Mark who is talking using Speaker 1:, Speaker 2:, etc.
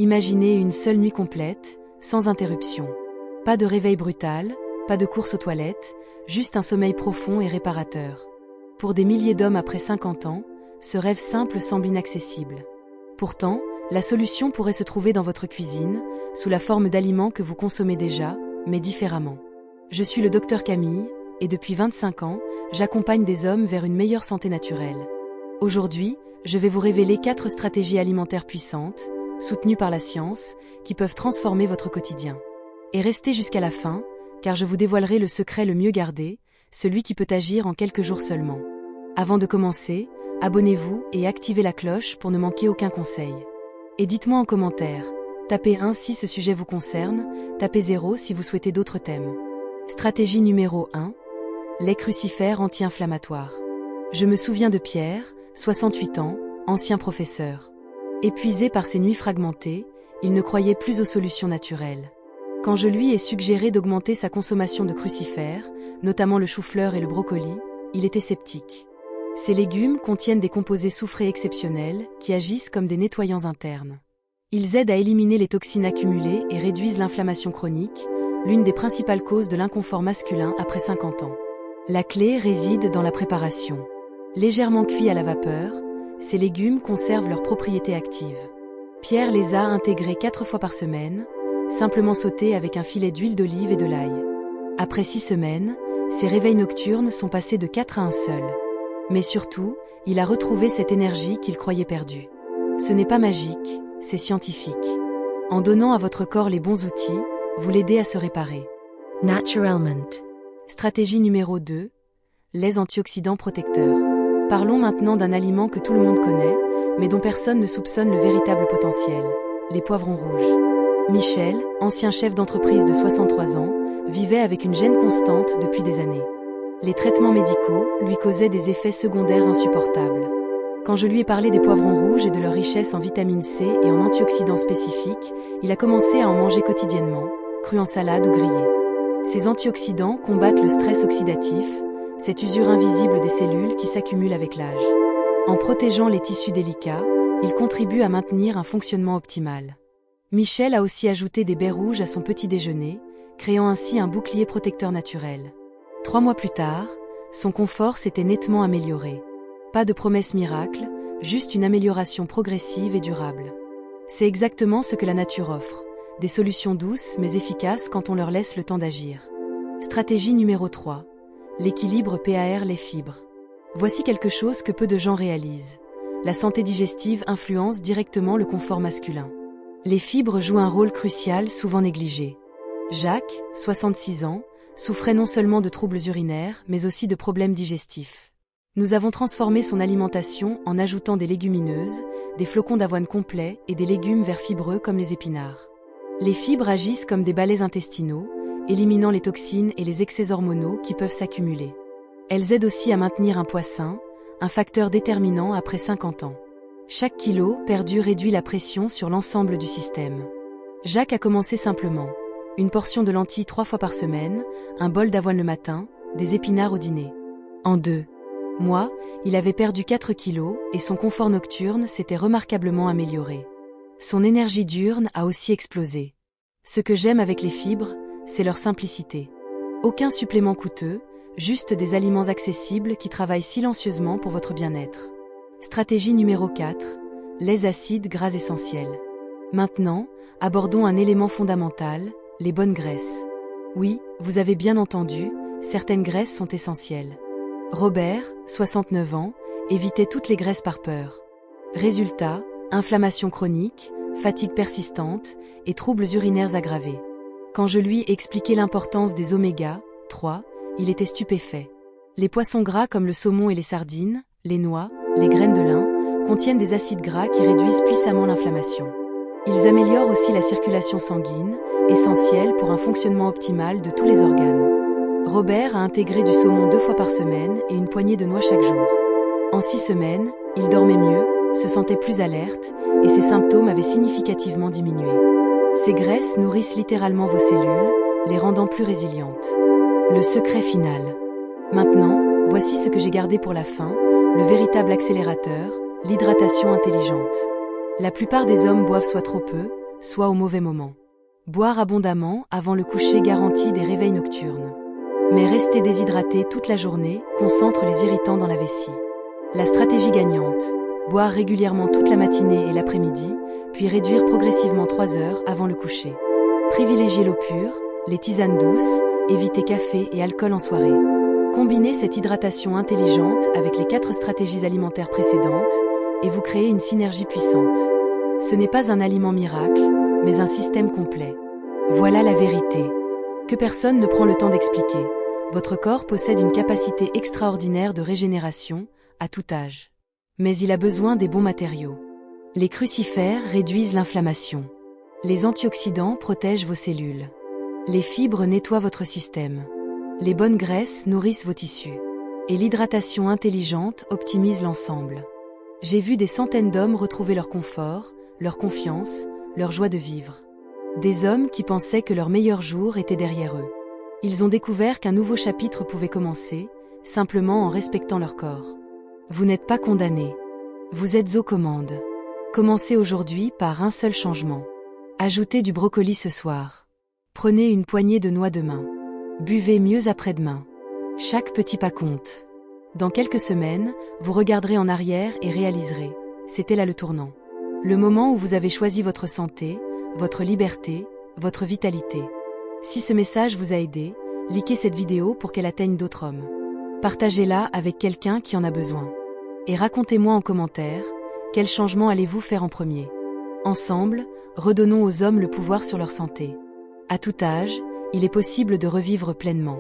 Speaker 1: Imaginez une seule nuit complète, sans interruption. Pas de réveil brutal, pas de course aux toilettes, juste un sommeil profond et réparateur. Pour des milliers d'hommes après 50 ans, ce rêve simple semble inaccessible. Pourtant, la solution pourrait se trouver dans votre cuisine, sous la forme d'aliments que vous consommez déjà, mais différemment. Je suis le docteur Camille, et depuis 25 ans, j'accompagne des hommes vers une meilleure santé naturelle. Aujourd'hui, je vais vous révéler 4 stratégies alimentaires puissantes, soutenues par la science, qui peuvent transformer votre quotidien. Et restez jusqu'à la fin, car je vous dévoilerai le secret le mieux gardé, celui qui peut agir en quelques jours seulement. Avant de commencer, abonnez-vous et activez la cloche pour ne manquer aucun conseil. Et dites-moi en commentaire, tapez 1 si ce sujet vous concerne, tapez 0 si vous souhaitez d'autres thèmes. Stratégie numéro 1. Lait crucifère anti-inflammatoire. Je me souviens de Pierre, 68 ans, ancien professeur. Épuisé par ses nuits fragmentées, il ne croyait plus aux solutions naturelles. Quand je lui ai suggéré d'augmenter sa consommation de crucifères, notamment le chou-fleur et le brocoli, il était sceptique. Ces légumes contiennent des composés soufrés exceptionnels qui agissent comme des nettoyants internes. Ils aident à éliminer les toxines accumulées et réduisent l'inflammation chronique, l'une des principales causes de l'inconfort masculin après 50 ans. La clé réside dans la préparation. Légèrement cuits à la vapeur, ces légumes conservent leurs propriétés actives. Pierre les a intégrés 4 fois par semaine, simplement sautés avec un filet d'huile d'olive et de l'ail. Après 6 semaines, ses réveils nocturnes sont passés de 4 à 1 seul. Mais surtout, il a retrouvé cette énergie qu'il croyait perdue. Ce n'est pas magique, c'est scientifique. En donnant à votre corps les bons outils, vous l'aidez à se réparer. Naturalment. Stratégie numéro 2. Les antioxydants protecteurs. Parlons maintenant d'un aliment que tout le monde connaît, mais dont personne ne soupçonne le véritable potentiel. Les poivrons rouges. Michel, ancien chef d'entreprise de 63 ans, vivait avec une gêne constante depuis des années. Les traitements médicaux lui causaient des effets secondaires insupportables. Quand je lui ai parlé des poivrons rouges et de leur richesse en vitamine C et en antioxydants spécifiques, il a commencé à en manger quotidiennement, cru en salade ou grillé. Ces antioxydants combattent le stress oxydatif, cette usure invisible des cellules qui s'accumule avec l'âge. En protégeant les tissus délicats, ils contribuent à maintenir un fonctionnement optimal. Michel a aussi ajouté des baies rouges à son petit déjeuner, créant ainsi un bouclier protecteur naturel. 3 mois plus tard, son confort s'était nettement amélioré. Pas de promesse miracle, juste une amélioration progressive et durable. C'est exactement ce que la nature offre, des solutions douces mais efficaces quand on leur laisse le temps d'agir. Stratégie numéro 3. L'équilibre PAR les fibres. Voici quelque chose que peu de gens réalisent. La santé digestive influence directement le confort masculin. Les fibres jouent un rôle crucial souvent négligé. Jacques, 66 ans, souffrait non seulement de troubles urinaires, mais aussi de problèmes digestifs. Nous avons transformé son alimentation en ajoutant des légumineuses, des flocons d'avoine complets et des légumes verts fibreux comme les épinards. Les fibres agissent comme des balais intestinaux, éliminant les toxines et les excès hormonaux qui peuvent s'accumuler. Elles aident aussi à maintenir un poids sain, un facteur déterminant après 50 ans. Chaque kilo perdu réduit la pression sur l'ensemble du système. Jacques a commencé simplement. Une portion de lentilles 3 fois par semaine, un bol d'avoine le matin, des épinards au dîner. En 2 mois, il avait perdu 4 kilos et son confort nocturne s'était remarquablement amélioré. Son énergie diurne a aussi explosé. Ce que j'aime avec les fibres, c'est leur simplicité. Aucun supplément coûteux, juste des aliments accessibles qui travaillent silencieusement pour votre bien-être. Stratégie numéro 4. Les acides gras essentiels. Maintenant, abordons un élément fondamental, les bonnes graisses. Oui, vous avez bien entendu, certaines graisses sont essentielles. Robert, 69 ans, évitait toutes les graisses par peur. Résultat, inflammation chronique, fatigue persistante et troubles urinaires aggravés. Quand je lui ai expliqué l'importance des oméga 3, il était stupéfait. Les poissons gras comme le saumon et les sardines, les noix, les graines de lin, contiennent des acides gras qui réduisent puissamment l'inflammation. Ils améliorent aussi la circulation sanguine, essentielle pour un fonctionnement optimal de tous les organes. Robert a intégré du saumon 2 fois par semaine et une poignée de noix chaque jour. En 6 semaines, il dormait mieux, se sentait plus alerte et ses symptômes avaient significativement diminué. Ces graisses nourrissent littéralement vos cellules, les rendant plus résilientes. Le secret final. Maintenant, voici ce que j'ai gardé pour la fin, le véritable accélérateur, l'hydratation intelligente. La plupart des hommes boivent soit trop peu, soit au mauvais moment. Boire abondamment avant le coucher garantit des réveils nocturnes. Mais rester déshydraté toute la journée concentre les irritants dans la vessie. La stratégie gagnante: boire régulièrement toute la matinée et l'après-midi, puis réduire progressivement 3 heures avant le coucher. Privilégiez l'eau pure, les tisanes douces, évitez café et alcool en soirée. Combinez cette hydratation intelligente avec les 4 stratégies alimentaires précédentes et vous créez une synergie puissante. Ce n'est pas un aliment miracle, mais un système complet. Voilà la vérité, que personne ne prend le temps d'expliquer. Votre corps possède une capacité extraordinaire de régénération, à tout âge. Mais il a besoin des bons matériaux. Les crucifères réduisent l'inflammation. Les antioxydants protègent vos cellules. Les fibres nettoient votre système. Les bonnes graisses nourrissent vos tissus. Et l'hydratation intelligente optimise l'ensemble. J'ai vu des centaines d'hommes retrouver leur confort, leur confiance, leur joie de vivre. Des hommes qui pensaient que leur meilleur jour était derrière eux. Ils ont découvert qu'un nouveau chapitre pouvait commencer, simplement en respectant leur corps. Vous n'êtes pas condamné. Vous êtes aux commandes. Commencez aujourd'hui par un seul changement. Ajoutez du brocoli ce soir. Prenez une poignée de noix demain. Buvez mieux après-demain. Chaque petit pas compte. Dans quelques semaines, vous regarderez en arrière et réaliserez. C'était là le tournant. Le moment où vous avez choisi votre santé, votre liberté, votre vitalité. Si ce message vous a aidé, likez cette vidéo pour qu'elle atteigne d'autres hommes. Partagez-la avec quelqu'un qui en a besoin. Et racontez-moi en commentaire, quel changement allez-vous faire en premier? Ensemble, redonnons aux hommes le pouvoir sur leur santé. À tout âge, il est possible de revivre pleinement.